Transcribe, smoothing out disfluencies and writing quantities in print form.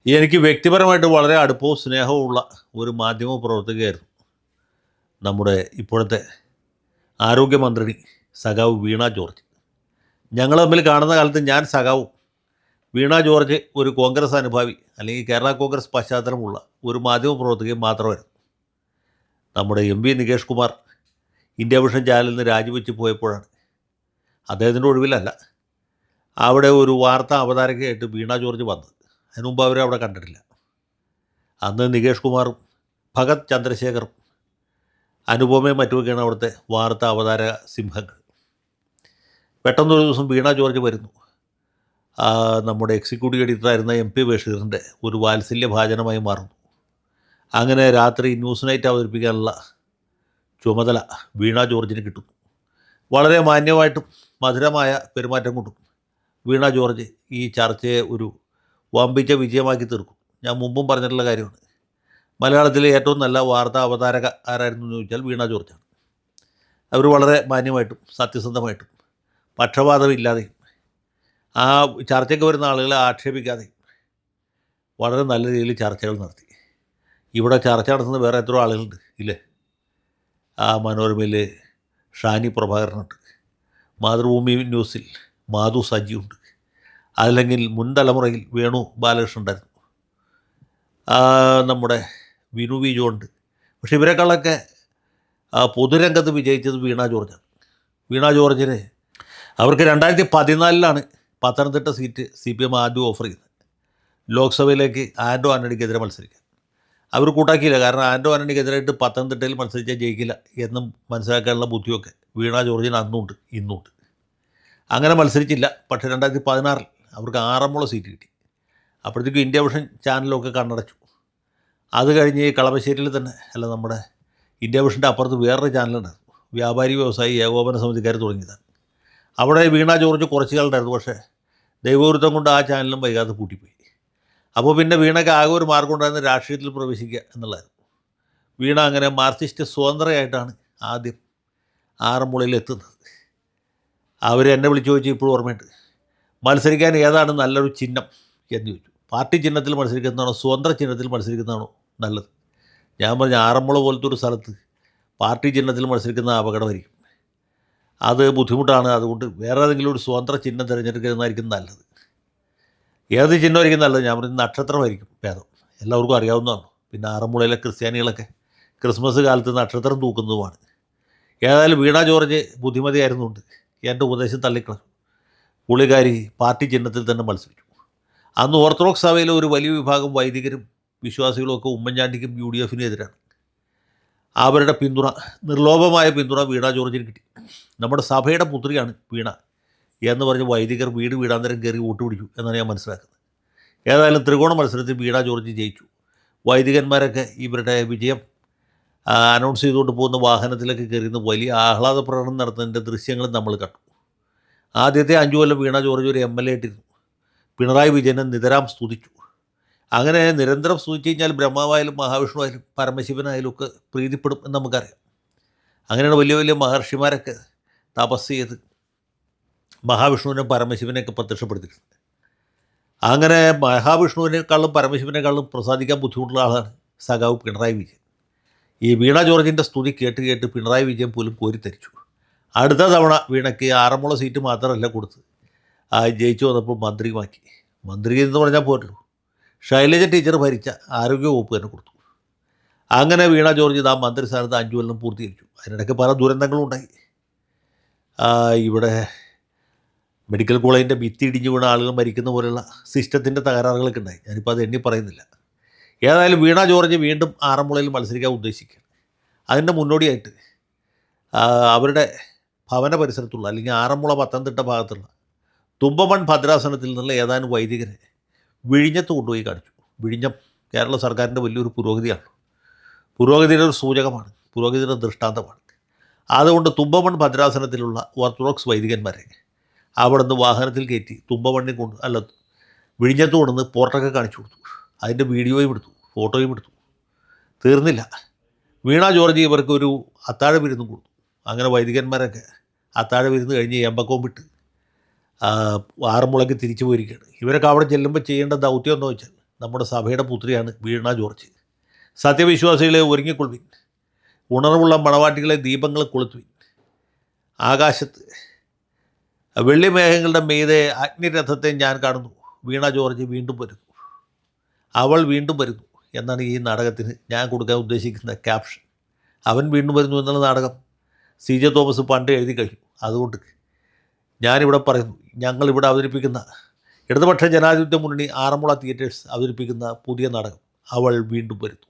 എനിക്ക് വ്യക്തിപരമായിട്ട് വളരെ അടുപ്പവും സ്നേഹവുമുള്ള ഒരു മാധ്യമ പ്രവർത്തകയായിരുന്നു നമ്മുടെ ഇപ്പോഴത്തെ ആരോഗ്യമന്ത്രി സഖാവ് വീണ ജോർജ്. ഞങ്ങൾ തമ്മിൽ കാണുന്ന കാലത്ത് ഞാൻ സഖാവും, വീണ ജോർജ് ഒരു കോൺഗ്രസ് അനുഭാവി അല്ലെങ്കിൽ കേരള കോൺഗ്രസ് പശ്ചാത്തലമുള്ള ഒരു മാധ്യമ പ്രവർത്തകയും മാത്രമായിരുന്നു. നമ്മുടെ M Nikesh Kumar India vision ചാനലിൽ നിന്ന് രാജിവെച്ച് പോയപ്പോഴാണ്, അദ്ദേഹത്തിൻ്റെ ഒഴിവിലല്ല, അവിടെ ഒരു വാർത്താ അവതാരകയായിട്ട് വീണ ജോർജ് വന്നത്. അതിനു മുമ്പ് അവരെ അവിടെ കണ്ടിട്ടില്ല. അന്ന് നികേഷ് കുമാറും ഭഗത് ചന്ദ്രശേഖറും അനുപമയും മറ്റുമൊക്കെയാണ് അവിടുത്തെ വാർത്താ അവതാരക സിംഹങ്ങൾ. പെട്ടെന്നൊരു ദിവസം വീണ ജോർജ് വരുന്നു. നമ്മുടെ എക്സിക്യൂട്ടീവ് എഡിറ്ററായിരുന്ന MP ബഷീറിൻ്റെ ഒരു വാത്സല്യ ഭാജനമായി മാറുന്നു. അങ്ങനെ രാത്രി ന്യൂസ് നൈറ്റ് അവതരിപ്പിക്കാനുള്ള ചുമതല വീണ ജോർജിന് കിട്ടുന്നു. വളരെ മാന്യമായിട്ടും മധുരമായ പെരുമാറ്റം കൊണ്ടും വീണ ജോർജ് ഈ ചർച്ചയെ ഒരു വമ്പിച്ച വിജയമാക്കി തീർക്കും. ഞാൻ മുമ്പും പറഞ്ഞിട്ടുള്ള കാര്യമാണ്. മലയാളത്തിലെ ഏറ്റവും നല്ല വാർത്താ അവതാരക ആരായിരുന്നു എന്ന് ചോദിച്ചാൽ വീണ ജോർജാണ്. അവർ വളരെ മാന്യമായിട്ടും സത്യസന്ധമായിട്ടും പക്ഷപാതമില്ലാതെയും ആ ചർച്ചയ്ക്ക് വരുന്ന ആളുകളെ ആക്ഷേപിക്കാതെയും വളരെ നല്ല രീതിയിൽ ചർച്ചകൾ നടത്തി. ഇവിടെ ചർച്ച നടത്തുന്ന വേറെ എത്രയോ ആളുകളുണ്ട് ഇല്ലേ? മനോരമയിൽ ഷാനി പ്രഭാകരനുണ്ട്, മാതൃഭൂമി ന്യൂസിൽ മാധു സജിയുണ്ട്, അല്ലെങ്കിൽ മുൻ തലമുറയിൽ വേണു ബാലകൃഷ്ണൻ ഉണ്ടായിരുന്നു, നമ്മുടെ വിനു വി ജോൺ ഉണ്ട്. പക്ഷേ ഇവരെക്കാളൊക്കെ പൊതുരംഗത്ത് വിജയിച്ചത് വീണ ജോർജാണ്. വീണ ജോർജിന് അവർക്ക് 2014 പത്തനംതിട്ട സീറ്റ് CPM ആദ്യം ഓഫർ ചെയ്തത്. ലോക്സഭയിലേക്ക് ആൻ്റോ ആൻ്റണിക്കെതിരെ മത്സരിക്കാൻ അവർ കൂട്ടാക്കിയില്ല. കാരണം ആൻ്റോ ആൻ്റണിക്കെതിരായിട്ട് പത്തനംതിട്ടയിൽ മത്സരിച്ചാൽ ജയിക്കില്ല എന്നും മനസ്സിലാക്കാനുള്ള ബുദ്ധിയൊക്കെ വീണ ജോർജിന് അന്നുണ്ട് ഇന്നുണ്ട്. അങ്ങനെ മത്സരിച്ചില്ല. പക്ഷേ 2016 അവർക്ക് 6 സീറ്റ് കിട്ടി. അപ്പോഴത്തേക്കും ഇന്ത്യ വിഷൻ ചാനലൊക്കെ കണ്ണടച്ചു. അത് കഴിഞ്ഞ് കളമശ്ശേരിയിൽ തന്നെ നമ്മുടെ ഇന്ത്യ വിഷൻ്റെ അപ്പുറത്ത് വേറൊരു ചാനലുണ്ടായിരുന്നു, വ്യാപാരി വ്യവസായി ഏകോപന സമിതിക്കാർ തുടങ്ങിയതാണ്. അവിടെ വീണ ജോർജ് കുറച്ച് കാലുണ്ടായിരുന്നു. പക്ഷേ ദൈവവിരുദ്ധം കൊണ്ട് ആ ചാനലും വൈകാതെ പൂട്ടിപ്പോയി. അപ്പോൾ പിന്നെ വീണയ്ക്ക് ആകെ ഒരു മാർഗം ഉണ്ടായിരുന്ന രാഷ്ട്രീയത്തിൽ പ്രവേശിക്കുക എന്നുള്ളതായിരുന്നു. വീണ അങ്ങനെ മാർക്സിസ്റ്റ് സ്വതന്ത്രയായിട്ടാണ് ആദ്യം ആറന്മുളയിൽ എത്തുന്നത്. അവർ എന്നെ വിളിച്ചു ചോദിച്ചു, ഇപ്പോഴും ഓർമ്മയുണ്ട്, മത്സരിക്കാൻ ഏതാണ് നല്ലൊരു ചിഹ്നം എന്ന് ചോദിച്ചു. പാർട്ടി ചിഹ്നത്തിൽ മത്സരിക്കുന്നതാണോ സ്വതന്ത്ര ചിഹ്നത്തിൽ മത്സരിക്കുന്നതാണോ നല്ലത്? ഞാൻ പറഞ്ഞു, ആറന്മുള പോലത്തെ ഒരു സ്ഥലത്ത് പാർട്ടി ചിഹ്നത്തിൽ മത്സരിക്കുന്ന അപകടമായിരിക്കും, അത് ബുദ്ധിമുട്ടാണ്, അതുകൊണ്ട് വേറെ ഏതെങ്കിലും ഒരു സ്വതന്ത്ര ചിഹ്നം തിരഞ്ഞെടുക്കുന്നതായിരിക്കും നല്ലത്. ഏത് ചിഹ്നമായിരിക്കും നല്ലത്? ഞാൻ പറഞ്ഞു, നക്ഷത്രമായിരിക്കും ഭേദം, എല്ലാവർക്കും അറിയാവുന്നതാണ്. പിന്നെ ആറന്മുളയിലെ ക്രിസ്ത്യാനികളൊക്കെ ക്രിസ്മസ് കാലത്ത് നക്ഷത്രം തൂക്കുന്നതുമാണ്. ഏതായാലും വീണ ജോർജ് ബുദ്ധിമതിയായിരുന്നുണ്ട് എൻ്റെ ഉപദേശം തള്ളിക്കളഞ്ഞു. പുള്ളിക്കാരി പാർട്ടി ചിഹ്നത്തിൽ തന്നെ മത്സരിച്ചു. അന്ന് ഓർത്തഡോക്സ് സഭയിലെ ഒരു വലിയ വിഭാഗം വൈദികരും വിശ്വാസികളും ഒക്കെ ഉമ്മൻചാണ്ടിക്കും UDFനും എതിരാണ്. അവരുടെ പിന്തുണ, നിർലോഭമായ പിന്തുണ വീണ ജോർജിന് കിട്ടി. നമ്മുടെ സഭയുടെ പുത്രിയാണ് വീണ എന്ന് പറഞ്ഞ് വൈദികർ വീടാന്തരം കയറി വോട്ട് പിടിച്ചു എന്നാണ് ഞാൻ മനസ്സിലാക്കുന്നത്. ഏതായാലും ത്രികോണ മത്സരത്തിൽ വീണ ജോർജ് ജയിച്ചു. വൈദികന്മാരൊക്കെ ഇവരുടെ വിജയം അനൗൺസ് ചെയ്തുകൊണ്ട് പോകുന്ന വാഹനത്തിലൊക്കെ കയറിയുന്ന വലിയ ആഹ്ലാദ പ്രകടനം നടത്തുന്നതിൻ്റെ ദൃശ്യങ്ങളും നമ്മൾ കണ്ടു. ആദ്യത്തെ 5 കൊല്ലം വീണ ജോർജ് ഒരു MLA ആയിട്ടിരുന്നു. പിണറായി വിജയനെ നിതരാം സ്തുതിച്ചു. അങ്ങനെ നിരന്തരം സ്തുതിച്ചു കഴിഞ്ഞാൽ ബ്രഹ്മാവായാലും മഹാവിഷ്ണുവായാലും പരമശിവനായാലും ഒക്കെ പ്രീതിപ്പെടും എന്ന് നമുക്കറിയാം. അങ്ങനെയാണ് വലിയ വലിയ മഹർഷിമാരൊക്കെ തപസ് ചെയ്ത് മഹാവിഷ്ണുവിനെ പരമശിവനെയൊക്കെ പ്രത്യക്ഷപ്പെടുത്തിയിട്ടുണ്ട്. അങ്ങനെ മഹാവിഷ്ണുവിനേക്കാളും പരമശിവനേക്കാളും പ്രസാദിക്കാൻ ബുദ്ധിമുട്ടുള്ള ആളാണ് സഖാവ് പിണറായി വിജയൻ. ഈ വീണ ജോർജിൻ്റെ സ്തുതി കേട്ട് കേട്ട് പിണറായി വിജയൻ പോലും കോരിത്തരിച്ചു. അടുത്ത തവണ വീണയ്ക്ക് ആറന്മുള സീറ്റ് മാത്രമല്ല കൊടുത്ത്, ജയിച്ചു വന്നപ്പോൾ മന്ത്രിയുമാക്കി. മന്ത്രി എന്ന് പറഞ്ഞാൽ പോരല്ലോ, ശൈലജ ടീച്ചർ ഭരിച്ച ആരോഗ്യ വകുപ്പ് തന്നെ കൊടുത്തു. അങ്ങനെ വീണ ജോർജ് ആ മന്ത്രിസ്ഥാനത്ത് 5 കൊല്ലം പൂർത്തീകരിച്ചു. അതിനിടയ്ക്ക് പല ദുരന്തങ്ങളും ഉണ്ടായി. ഇവിടെ മെഡിക്കൽ കോളേജിൻ്റെ ഭിത്തി ഇടിഞ്ഞു വീണ ആളുകൾ മരിക്കുന്ന പോലെയുള്ള സിസ്റ്റത്തിൻ്റെ തകരാറുകളൊക്കെ ഉണ്ടായി. ഞാനിപ്പോൾ അത് എണ്ണി പറയുന്നില്ല. ഏതായാലും വീണ ജോർജ് വീണ്ടും ആറന്മുളയിൽ മത്സരിക്കാൻ ഉദ്ദേശിക്കുകയാണ്. അതിൻ്റെ മുന്നോടിയായിട്ട് അവരുടെ ഭവന പരിസരത്തുള്ള, അല്ലെങ്കിൽ ആറന്മുള പത്തനംതിട്ട ഭാഗത്തുള്ള തുമ്പമൺ ഭദ്രാസനത്തിൽ നിന്നുള്ള ഏതാനും വൈദികരെ വിഴിഞ്ഞത്ത് കൊണ്ടുപോയി കാണിച്ചു. വിഴിഞ്ഞം കേരള സർക്കാരിൻ്റെ വലിയൊരു പുരോഗതിയാണ്, പുരോഗതിയുടെ ഒരു സൂചകമാണ്, പുരോഗതിയുടെ ദൃഷ്ടാന്തമാണ്. അതുകൊണ്ട് തുമ്പമൺ ഭദ്രാസനത്തിലുള്ള ഓർത്തഡോക്സ് വൈദികന്മാരെ അവിടെ നിന്ന് വാഹനത്തിൽ കയറ്റി തുമ്പമണ്ണിൽ വിഴിഞ്ഞത്ത് കൊണ്ടുവന്ന് പോർട്ടൊക്കെ കാണിച്ചു കൊടുത്തു. അതിൻ്റെ വീഡിയോയും എടുത്തു, ഫോട്ടോയും എടുത്തു. തീർന്നില്ല, വീണ ജോർജ് ഇവർക്കൊരു അത്താഴ വിരുന്നും കൊടുത്തു. അങ്ങനെ വൈദികന്മാരൊക്കെ അത്താഴ വിരുന്ന് കഴിഞ്ഞ് എമ്പക്കവും വിട്ട് ആറന്മുളയ്ക്ക് തിരിച്ചു പോയിരിക്കുകയാണ്. ഇവരൊക്കെ അവിടെ ചെല്ലുമ്പോൾ ചെയ്യേണ്ട ദൗത്യം എന്ന് വെച്ചാൽ നമ്മുടെ സഭയുടെ പുത്രിയാണ് വീണ ജോർജ്. സത്യവിശ്വാസികളെ ഒരുങ്ങിക്കൊള്ളുവിൻ, ഉണർവുള്ള മണവാട്ടികളെ ദീപങ്ങൾ കൊളുത്തുവിൻ. ആകാശത്ത് വെള്ളിമേഘങ്ങളുടെ മീതെ അഗ്നിരഥത്തെ ഞാൻ കാണുന്നു. വീണ ജോർജ് വീണ്ടും വരുന്നു, അവൾ വീണ്ടും വരുന്നു എന്നാണ് ഈ നാടകത്തിന് ഞാൻ കൊടുക്കാൻ ഉദ്ദേശിക്കുന്ന ക്യാപ്ഷൻ. അവൻ വീണ്ടും വരുന്നു എന്നുള്ള നാടകം CJ തോമസ് പണ്ട് എഴുതി കഴിഞ്ഞു. അതുകൊണ്ട് ഞാനിവിടെ പറയുന്നു, ഞങ്ങളിവിടെ അവതരിപ്പിക്കുന്ന ഇടതുപക്ഷ ജനാധിപത്യ മുന്നണി ആറന്മുള തിയേറ്റേഴ്സ് അവതരിപ്പിക്കുന്ന പുതിയ നാടകം അവൾ വീണ്ടും വരുന്നു.